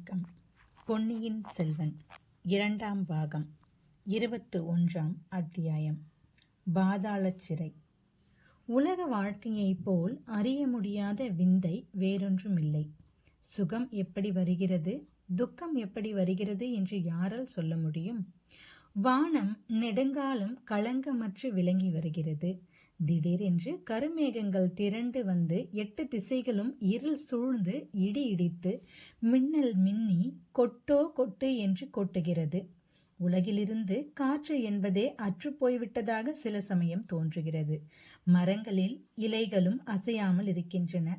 வணக்கம். பொன்னியின் செல்வன் இரண்டாம் பாகம் 21ஆம் அத்தியாயம். பாதாளச் சிறை. உலக வாழ்க்கையைப் போல் அறிய முடியாத விந்தை வேறொன்றுமில்லை. சுகம் எப்படி வருகிறது, துக்கம் எப்படி வருகிறது என்று யாரால் சொல்ல முடியும்? வானம் நெடுங்காலம் களங்கமற்று விளங்கி வருகிறது. திடீரென்று கருமேகங்கள் திரண்டு வந்து 8 திசைகளும் இருள் சூழ்ந்து இடி இடித்து மின்னல் மின்னி கொட்டோ கொட்டு என்று கொட்டுகிறது. உலகிலிருந்து காற்று என்பதே அற்றுப்போய்விட்டதாக சில சமயம் தோன்றுகிறது. மரங்களில் இலைகளும் அசையாமல் இருக்கின்றன.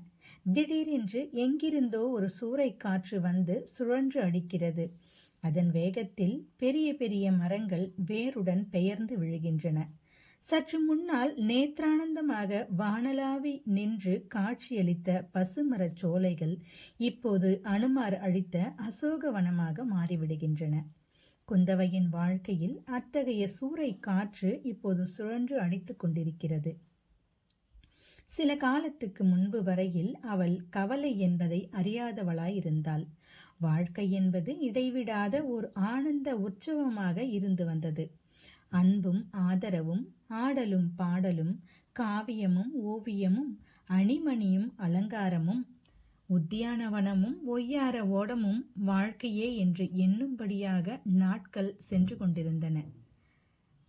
திடீரென்று எங்கிருந்தோ ஒரு சூறை காற்று வந்து சுழன்று அடிக்கிறது. அதன் வேகத்தில் பெரிய பெரிய மரங்கள் வேருடன் பெயர்ந்து விழுகின்றன. சற்று முன்னால் நேத்ரானந்தமாக வானலாவி நின்று காட்சியளித்த பசுமரச் சோலைகள் இப்போது அனுமார் அழித்த அசோகவனமாக மாறிவிடுகின்றன. குந்தவையின் வாழ்க்கையில் அத்தகைய சூறை காற்று இப்போது சுழன்று அடித்து கொண்டிருக்கிறது. சில காலத்துக்கு முன்பு வரையில் அவள் கவலை என்பதை அறியாதவளாயிருந்தாள். வாழ்க்கை என்பது இடைவிடாத ஓர் ஆனந்த உற்சவமாக இருந்து வந்தது. அன்பும் ஆதரவும், ஆடலும் பாடலும், காவியமும் ஓவியமும், அணிமணியும் அலங்காரமும், உத்தியானவனமும் ஒய்யார ஓடமும் வாழ்க்கையே என்று எண்ணும்படியாக நாட்கள் சென்று கொண்டிருந்தன.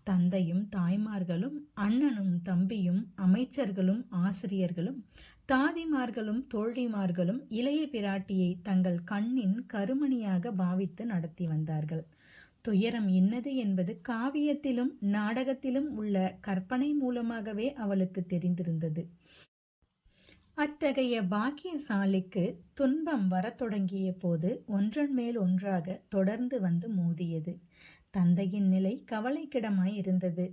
தந்தையும் தாய்மார்களும், அண்ணனும் தம்பியும், அமைச்சர்களும் ஆசிரியர்களும், தாதிமார்களும் தோழிமார்களும் இளைய பிராட்டியை தங்கள் கண்ணின் கருமணியாக பாவித்து நடத்தி வந்தார்கள். துயரம் இன்னது என்பது காவியத்திலும் நாடகத்திலும் உள்ள கற்பனை மூலமாகவே அவளுக்கு தெரிந்திருந்தது. அத்தகைய பாக்கியசாலிக்கு துன்பம் வரத் தொடங்கிய போது ஒன்றன் மேல் ஒன்றாக தொடர்ந்து வந்து மோதியது. தந்தையின் நிலை கவலைக்கிடமாய் இருந்தது.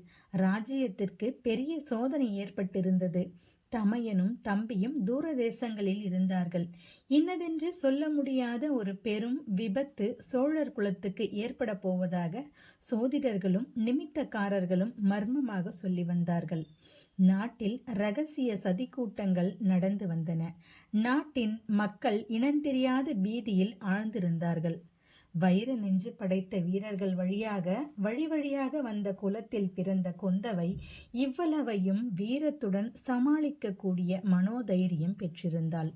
ராஜ்யத்திற்கு பெரிய சோதனை ஏற்பட்டிருந்தது. தமையனும் தம்பியும் தூர தேசங்களில் இருந்தார்கள். இன்னதென்று சொல்ல முடியாத ஒரு பெரும் விபத்து சோழர் குலத்துக்கு ஏற்பட போவதாக சோதிடர்களும் நிமித்தக்காரர்களும் மர்மமாக சொல்லி வந்தார்கள். நாட்டில் இரகசிய சதி கூட்டங்கள் நடந்து வந்தன. நாட்டின் மக்கள் இனந்தெரியாத பீதியில் ஆழ்ந்திருந்தார்கள். வைர நெஞ்சு படைத்த வீரர்கள் வழி வழியாக வந்த குலத்தில் பிறந்த குந்தவை இவ்வளவையும் வீரத்துடன் சமாளிக்கக்கூடிய மனோதைரியம் பெற்றிருந்தாள்.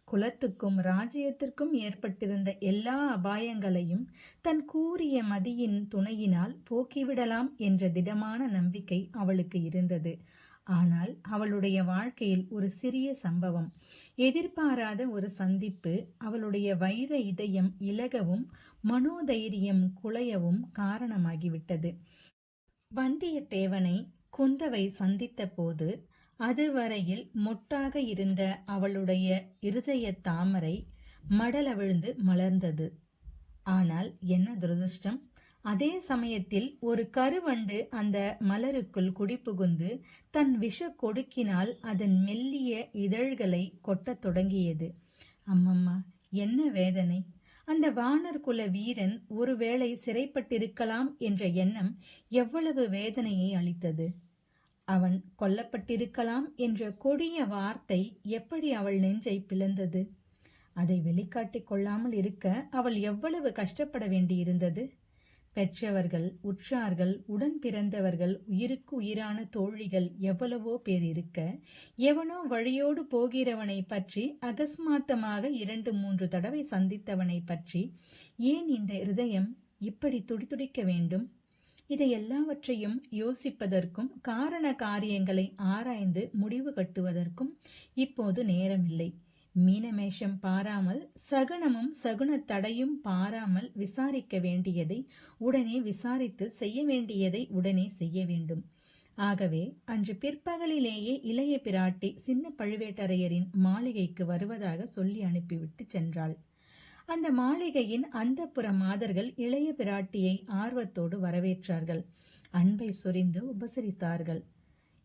குலத்துக்கும் ராஜ்யத்திற்கும் ஏற்பட்டிருந்த எல்லா அபாயங்களையும் தன் கூரிய மதியின் துணையினால் போக்கிவிடலாம் என்ற திடமான நம்பிக்கை அவளுக்கு இருந்தது. ஆனால் அவளுடைய வாழ்க்கையில் ஒரு சிறிய சம்பவம், எதிர்பாராத ஒரு சந்திப்பு அவளுடைய வைர இதயம் இலகவும் மனோதைரியம் குலையவும் காரணமாகிவிட்டது. வந்தியத்தேவனை குந்தவை சந்தித்த போது அதுவரையில் மொட்டாக இருந்த அவளுடைய இருதய தாமரை மடலவிழ்ந்து மலர்ந்தது. ஆனால் என்ன துரதிர்ஷ்டம்! அதே சமயத்தில் ஒரு கருவண்டு அந்த மலருக்குள் குடிபுகுந்து தன் விஷ கொடுக்கினால் அதன் மெல்லிய இதழ்களை கொட்டத் தொடங்கியது. அம்மம்மா, என்ன வேதனை! அந்த வானர் குல வீரன் ஒருவேளை சிறைப்பட்டிருக்கலாம் என்ற எண்ணம் எவ்வளவு வேதனையை அளித்தது! அவன் கொல்லப்பட்டிருக்கலாம் என்ற கொடிய வார்த்தை எப்படி அவள் நெஞ்சை பிளந்தது! அதை வெளிக்காட்டிக் கொள்ளாமல் இருக்க அவள் எவ்வளவு கஷ்டப்பட வேண்டியிருந்தது! பெற்றவர்கள், உற்றார்கள், உடன் பிறந்தவர்கள், உயிருக்கு உயிரான தோழிகள் எவ்வளவோ பேர் இருக்க, எவனோ வழியோடு போகிறவனை பற்றி, அகஸ்மாத்தமாக 2-3 தடவை சந்தித்தவனை பற்றி ஏன் இந்த இருதயம் இப்படி துடிதுடிக்க வேண்டும்? இதை எல்லாவற்றையும் யோசிப்பதற்கும் காரண காரியங்களை ஆராய்ந்து முடிவு கட்டுவதற்கும் இப்போது நேரமில்லை. மீனமேஷம் பாராமல், சகுனமும் சகுன தடையும் பாராமல் விசாரிக்க வேண்டியதை உடனே விசாரித்து செய்ய வேண்டியதை உடனே செய்ய வேண்டும். ஆகவே அன்று பிற்பகலிலேயே இளைய பிராட்டி சின்ன பழுவேட்டரையரின் மாளிகைக்கு வருவதாக சொல்லி அனுப்பிவிட்டு சென்றாள். அந்த மாளிகையின் அந்தப்புற மாதர்கள் இளைய பிராட்டியை ஆர்வத்தோடு வரவேற்றார்கள். அன்பை சொரிந்து உபசரித்தார்கள்.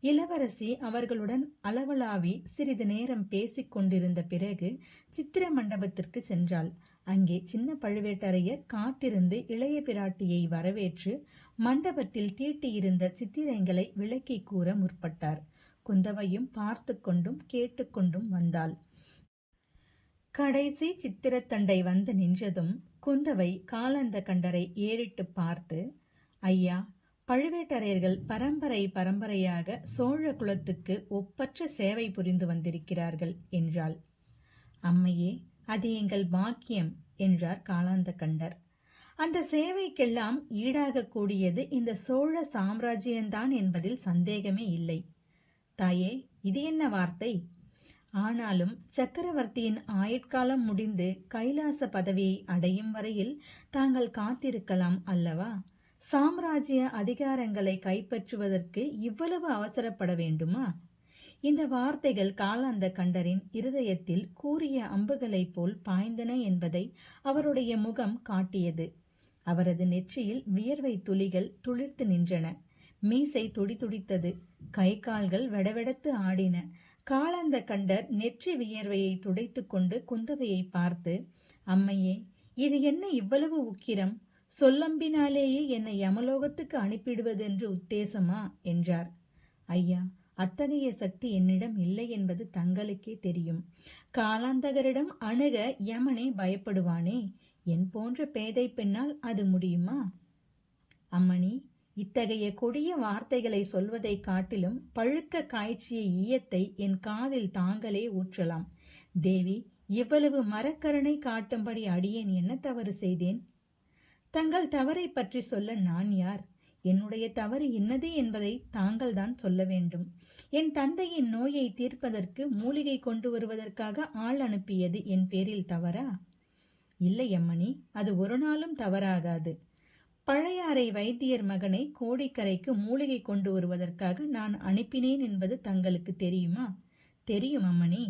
இளவரசி அவர்களுடன் அளவலாவி சிறிது நேரம் பேசிக் கொண்டிருந்த பிறகு சித்திர மண்டபத்திற்கு சென்றாள். அங்கே சின்ன பழுவேட்டரையர் காத்திருந்து இளைய பிராட்டியை வரவேற்று மண்டபத்தில் தீட்டியிருந்த சித்திரங்களை விளக்கி கூற முற்பட்டார். குந்தவையும் பார்த்து கொண்டும் கேட்டுக்கொண்டும் வந்தாள். கடைசி சித்திரத்தண்டை வந்து நின்றதும் குந்தவை காலாந்த கண்டரை ஏறிட்டு பார்த்து, ஐயா, பழுவேட்டரையர்கள் பரம்பரை பரம்பரையாக சோழ குலத்துக்கு ஒப்பற்ற சேவை புரிந்து வந்திருக்கிறார்கள் என்றாள். அம்மையே, அது எங்கள் பாக்கியம் என்றார் காலாந்த கண்டர். அந்த சேவைக்கெல்லாம் ஈடாக கூடியது இந்த சோழ சாம்ராஜ்யம்தான் என்பதில் சந்தேகமே இல்லை. தாயே, இது என்ன வார்த்தை? ஆனாலும் சக்கரவர்த்தியின் ஆயுட்காலம் முடிந்து கைலாச பதவியை அடையும் வரையில் தாங்கள் காத்திருக்கலாம் அல்லவா? சாம்ராஜ்ய அதிகாரங்களை கைப்பற்றுவதற்கு இவ்வளவு அவசரப்பட வேண்டுமா? இந்த வார்த்தைகள் காலாந்த கண்டரின் இருதயத்தில் கூரிய அம்புகளைப் போல் பாய்ந்தன என்பதை அவருடைய முகம் காட்டியது. அவரது நெற்றியில் வியர்வை துளிகள் துளிர்த்து நின்றன. மீசை துடிதுடித்தது. கை கால்கள் வெடவெடத்து ஆடின. காலாந்த கண்டர் நெற்றி வியர்வையை துடைத்து கொண்டு குந்தவையை பார்த்து, அம்மையே, இது என்ன இவ்வளவு உக்கிரம்? சொல்லம்பினாலேயே என்னை யமலோகத்துக்கு அனுப்பிடுவதென்று உத்தேசமா என்றார். ஐயா, அத்தகைய சக்தி என்னிடம் இல்லை என்பது தங்களுக்கே தெரியும். காலாந்தகரிடம் அணுக யமனே பயப்படுவானே. என் போன்ற பேதை பெண்ணால் அது முடியுமா? அம்மணி, இத்தகைய கொடிய வார்த்தைகளை சொல்வதை காட்டிலும் பழுக்க காய்ச்சிய ஈயத்தை என் காதில் தாங்களே ஊற்றலாம். தேவி, இவ்வளவு மரக்கருணை காட்டும்படி அடியேன் என்ன தவறு செய்தேன்? தங்கள் தவறை பற்றி சொல்ல நான் யார்? என்னுடைய தவறு என்னது என்பதை தாங்கள்தான் சொல்ல வேண்டும். என் தந்தையின் நோயை தீர்ப்பதற்கு மூலிகை கொண்டு வருவதற்காக ஆள் அனுப்பியது என் பேரில் தவறா? இல்லை அம்மணி, அது ஒரு நாளும் தவறாகாது. பழையாறை வைத்தியர் மகனை கோடிக்கரைக்கு மூலிகை கொண்டு வருவதற்காக நான் அனுப்பினேன் என்பது தங்களுக்கு தெரியுமா? தெரியும் அம்மணி.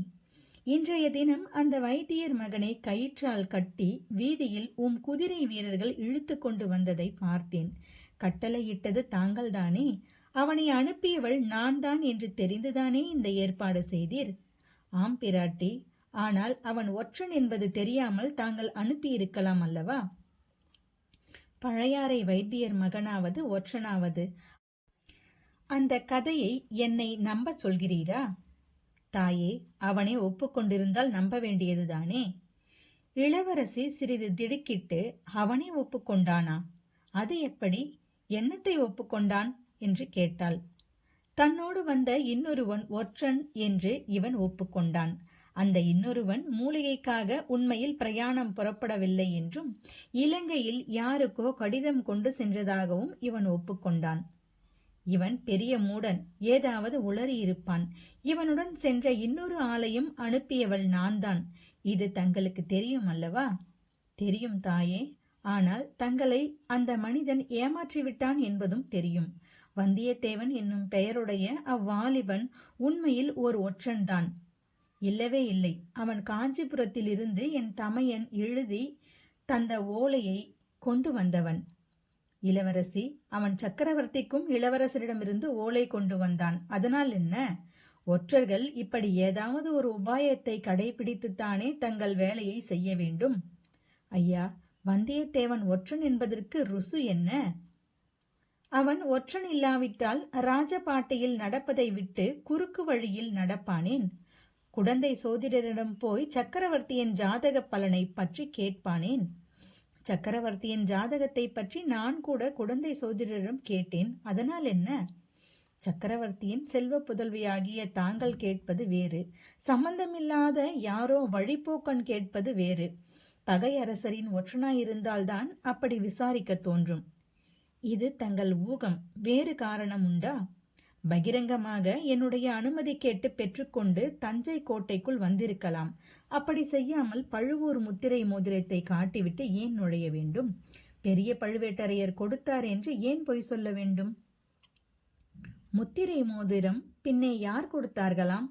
இன்றைய தினம் அந்த வைத்தியர் மகனை கயிற்றால் கட்டி வீதியில் குதிரை வீரர்கள் இழுத்து கொண்டு வந்ததை பார்த்தேன். கட்டளையிட்டது தாங்கள்தானே? அவனை அனுப்பியவள் நான் தான் என்று தெரிந்துதானே இந்த ஏற்பாடு செய்தீர்? ஆம் பிராட்டி. ஆனால் அவன் ஒற்றன் என்பது தெரியாமல் தாங்கள் அனுப்பியிருக்கலாம் அல்லவா? பழையாறை வைத்தியர் மகனாவது ஒற்றனாவது அந்த கதையை என்னை நம்ப சொல்கிறீரா? தாயே, அவனை ஒப்புக்கொண்டிருந்தால் நம்ப வேண்டியதுதானே. இளவரசி சிறிது திடுக்கிட்டு, அவனே ஒப்புக்கொண்டானா? அது எப்படி? என்னத்தை ஒப்புக்கொண்டான் என்று கேட்டாள். தன்னோடு வந்த இன்னொருவன் ஒற்றன் என்று இவன் ஒப்புக்கொண்டான். அந்த இன்னொருவன் மூலிகைக்காக உண்மையில் பிரயாணம் புறப்படவில்லை என்றும் இலங்கையில் யாருக்கோ கடிதம் கொண்டு சென்றதாகவும் இவன் ஒப்புக்கொண்டான். இவன் பெரிய மூடன், ஏதாவது உளறியிருப்பான். இவனுடன் சென்ற இன்னொரு ஆளையும் அனுப்பியவள் நான்தான். இது தங்களுக்கு தெரியும் அல்லவா? தெரியும் தாயே. ஆனால் தங்களை அந்த மனிதன் ஏமாற்றிவிட்டான் என்பதும் தெரியும். வந்தியத்தேவன் என்னும் பெயருடைய அவ்வாலிபன் உண்மையில் ஓர் ஒற்றன்தான். இல்லவே இல்லை. அவன் காஞ்சிபுரத்திலிருந்து என் தமையன் எழுதி தந்த ஓலையை கொண்டு வந்தவன். இளவரசி, அவன் சக்கரவர்த்திக்கும் இளவரசரிடமிருந்து ஓலை கொண்டு வந்தான். அதனால் என்ன? ஒற்றர்கள் இப்படி ஏதாவது ஒரு உபாயத்தை கடைபிடித்துத்தானே தங்கள் வேலையை செய்ய வேண்டும். ஐயா, வந்தியத்தேவன் ஒற்றன் என்பதற்கு ருசு என்ன? அவன் ஒற்றன் இல்லாவிட்டால் ராஜபாட்டையில் நடப்பதை விட்டு குறுக்கு வழியில் நடப்பானேன்? குடந்தை சோதிடரிடம் போய் சக்கரவர்த்தியின் ஜாதக பலனை பற்றி கேட்பானேன்? சக்கரவர்த்தியின் ஜாதகத்தை பற்றி நான் கூட குடந்தை சோதிடரிடம் கேட்டேன். அதனால் என்ன? சக்கரவர்த்தியின் செல்வ புதல்வியாகிய தாங்கள் கேட்பது வேறு, சம்பந்தமில்லாத யாரோ வழிபோக்கன் கேட்பது வேறு. பகை அரசரின் ஒற்றனாயிருந்தால்தான் அப்படி விசாரிக்க தோன்றும். இது தங்கள் ஊகம். வேறு காரணம் உண்டா? பகிரங்கமாக என்னுடைய அனுமதி கேட்டு பெற்றுக்கொண்டு தஞ்சை கோட்டைக்குள் வந்திருக்கலாம். அப்படி செய்யாமல் பழுவூர் முத்திரை மோதிரத்தை காட்டிவிட்டு ஏன் நுழைய வேண்டும்? பெரிய பழுவேட்டரையர் கொடுத்தார் என்று ஏன் பொய் சொல்ல வேண்டும்? முத்திரை மோதிரம் பின்னே யார் கொடுத்தார்களாம்?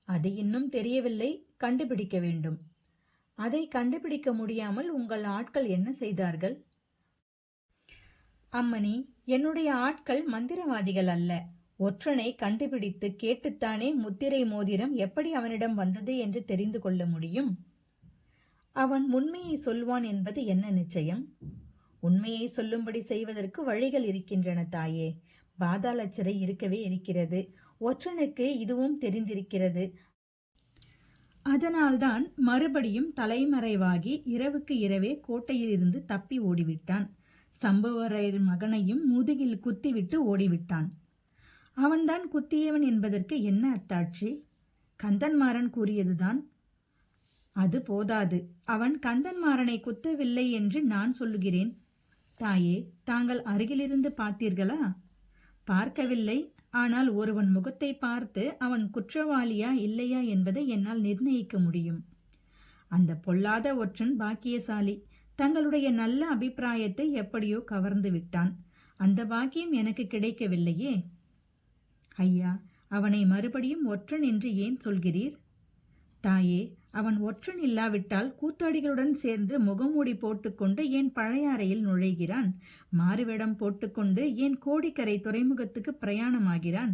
அது இன்னும் தெரியவில்லை. கண்டுபிடிக்க வேண்டும். அதை கண்டுபிடிக்க முடியாமல் உங்கள் ஆட்கள் என்ன செய்தார்கள்? அம்மணி, என்னுடைய ஆட்கள் மந்திரவாதிகள் அல்ல. ஒற்றனை கண்டுபிடித்து கேட்டுத்தானே முத்திரை மோதிரம் எப்படி அவனிடம் வந்தது என்று தெரிந்து கொள்ள முடியும். அவன் உண்மையை சொல்வான் என்பது என்ன நிச்சயம்? உண்மையை சொல்லும்படி செய்வதற்கு வழிகள் இருக்கின்றன தாயே. பாதாள சிறை இருக்கவே இருக்கிறது. ஒற்றனுக்கு இதுவும் தெரிந்திருக்கிறது. அதனால்தான் மறுபடியும் தலைமறைவாகி இரவுக்கு இரவே கோட்டையிலிருந்து தப்பி ஓடிவிட்டான். சம்புவரையர் மகனையும் முதுகில் குத்திவிட்டு ஓடிவிட்டான். அவன்தான் குத்தியவன் என்பதற்கு என்ன அத்தாட்சி? கந்தன்மாறன் கூறியதுதான். அது போதாது. அவன் கந்தன்மாறனை குத்தவில்லை என்று நான் சொல்லுகிறேன். தாயே, தாங்கள் அருகிலிருந்து பார்த்தீர்களா? பார்க்கவில்லை. ஆனால் ஒருவன் முகத்தை பார்த்து அவன் குற்றவாளியா இல்லையா என்பதை என்னால் நிர்ணயிக்க முடியும். அந்த பொல்லாத ஒற்றன் பாக்கியசாலி. தங்களுடைய நல்ல அபிப்பிராயத்தை எப்படியோ கவர்ந்து விட்டான். அந்த பாக்கியம் எனக்கு கிடைக்கவில்லையே. ஐயா, அவனை மறுபடியும் ஒற்றன் என்று ஏன் சொல்கிறீர்? தாயே, அவன் ஒற்றன் இல்லாவிட்டால் கூத்தாடிகளுடன் சேர்ந்து முகமூடி போட்டுக்கொண்டு ஏன் பழைய அறையில் நுழைகிறான்? மாறுவேடம் போட்டுக்கொண்டு ஏன் கோடிக்கரை துறைமுகத்துக்கு பிரயாணமாகிறான்?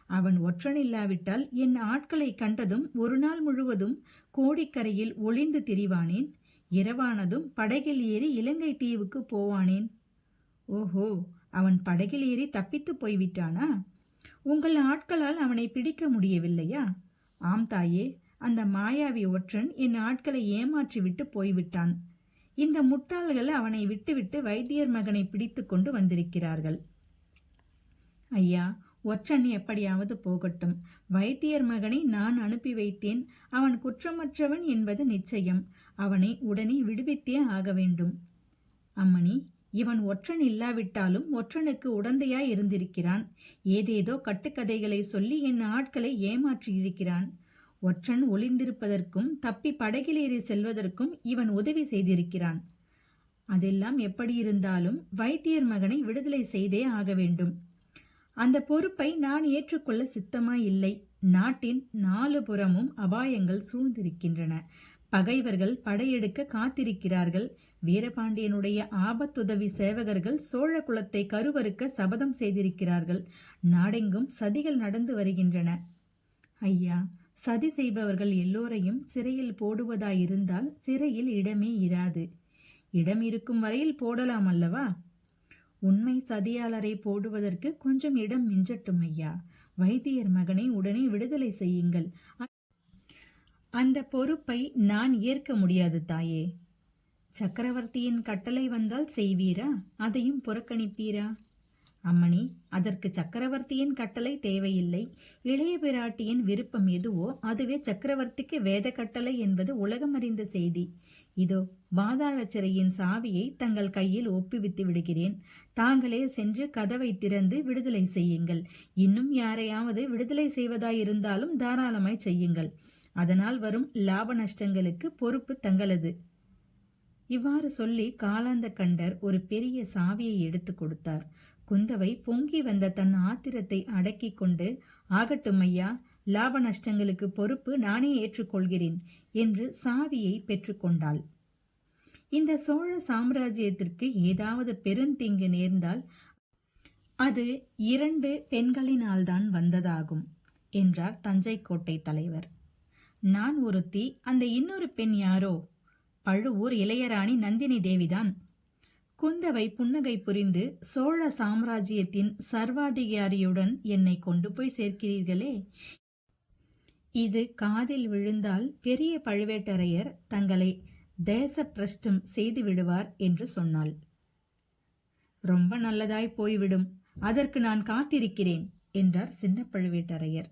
அவன் ஒற்றன் இல்லாவிட்டால் என் ஆட்களை கண்டதும் ஒரு நாள் முழுவதும் கோடிக்கரையில் ஒளிந்து திரிவானேன். இரவானதும் படகில் ஏறி இலங்கை தீவுக்கு போவானேன். ஓஹோ, அவன் படகில் ஏறி தப்பித்து போய்விட்டானா? உங்கள் ஆட்களால் அவனை பிடிக்க முடியவில்லையா? ஆம் தாயே, அந்த மாயாவி ஒற்றன் என் ஆட்களை ஏமாற்றிவிட்டு போய்விட்டான். இந்த முட்டாள்கள் அவனை விட்டுவிட்டு வைத்தியர் மகனை பிடித்து கொண்டு வந்திருக்கிறார்கள். ஐயா, ஒற்றன் எப்படியாவது போகட்டும். வைத்தியர் மகனை நான் அனுப்பி வைத்தேன். அவன் குற்றமற்றவன் என்பது நிச்சயம். அவனை உடனே விடுவித்தே ஆக வேண்டும். அம்மணி, இவன் ஒற்றன் இல்லாவிட்டாலும் ஒற்றனுக்கு உடந்தையாய் இருந்திருக்கிறான். ஏதேதோ கட்டுக்கதைகளை சொல்லி என் ஆட்களை ஏமாற்றியிருக்கிறான். ஒற்றன் ஒளிந்திருப்பதற்கும் தப்பி படகிலேறி செல்வதற்கும் இவன் உதவி செய்திருக்கிறான். அதெல்லாம் எப்படியிருந்தாலும் வைத்தியர் மகனை விடுதலை செய்தே ஆக வேண்டும். அந்த பொறுப்பை நான் ஏற்றுக்கொள்ள சித்தமாயில்லை. நாட்டின் 4 புறமும் அபாயங்கள் சூழ்ந்திருக்கின்றன. பகைவர்கள் படையெடுக்க காத்திருக்கிறார்கள். வீரபாண்டியனுடைய ஆபத்துதவி சேவகர்கள் சோழ குலத்தை கருவறுக்க சபதம் செய்திருக்கிறார்கள். நாடெங்கும் சதிகள் நடந்து வருகின்றன. ஐயா, சதி செய்பவர்கள் எல்லோரையும் சிறையில் போடுவதாயிருந்தால் சிறையில் இடமே இராது. இடம் இருக்கும் வரையில் போடலாம் அல்லவா? உண்மை சதியாளரை போடுவதற்கு கொஞ்சம் இடம் மிஞ்சட்டும் ஐயா. வைத்தியர் மகனை உடனே விடுதலை செய்யுங்கள். அந்த பொறுப்பை நான் ஏற்க முடியாது தாயே. சக்கரவர்த்தியின் கட்டளை வந்தால் செய்வீரா? அதையும் புறக்கணிப்பீரா? அம்மணி, அதற்கு சக்கரவர்த்தியின் கட்டளை தேவையில்லை. இளைய பிராட்டியின் விருப்பம் எதுவோ அதுவே சக்கரவர்த்திக்கு வேத கட்டளை என்பது உலகமறிந்த செய்தி. இதோ பாதாள சிறையின் சாவியை தங்கள் கையில் ஒப்புவித்து விடுகிறேன். தாங்களே சென்று கதவை திறந்து விடுதலை செய்யுங்கள். இன்னும் யாரையாவது விடுதலை செய்வதாயிருந்தாலும் தாராளமாய் செய்யுங்கள். அதனால் வரும் லாப நஷ்டங்களுக்கு பொறுப்பு தங்களது. இவ்வாறு சொல்லி காலாந்த கண்டர் ஒரு பெரிய சாவியை எடுத்து கொடுத்தார். குந்தவை பொங்கி வந்த தன் ஆத்திரத்தை அடக்கி கொண்டு, ஆகட்டும் ஐயா, லாப நஷ்டங்களுக்கு பொறுப்பு நானே ஏற்றுக்கொள்கிறேன் என்று சாவியை பெற்றுக்கொண்டாள். இந்த சோழ சாம்ராஜ்யத்திற்கு ஏதாவது பெருந்தீங்கு நேர்ந்தால் அது 2 பெண்களினால்தான் வந்ததாகும் என்றார் தஞ்சை கோட்டை தலைவர். நான் ஒருத்தி, அந்த இன்னொரு பெண் யாரோ? பழுவூர் இளையராணி நந்தினி தேவிதான். குந்தவை புன்னகை புரிந்து, சோழ சாம்ராஜ்யத்தின் சர்வாதிகாரியுடன் என்னை கொண்டு போய் சேர்க்கிறீர்களே, இது காதில் விழுந்தால் பெரிய பழுவேட்டரையர் தங்களை தேச பிரஷ்டம் செய்து விடுவார் என்று சொன்னாள். ரொம்ப நல்லதாய் போய்விடும். அதற்கு நான் காத்திருக்கிறேன் என்றார் சின்ன பழுவேட்டரையர்.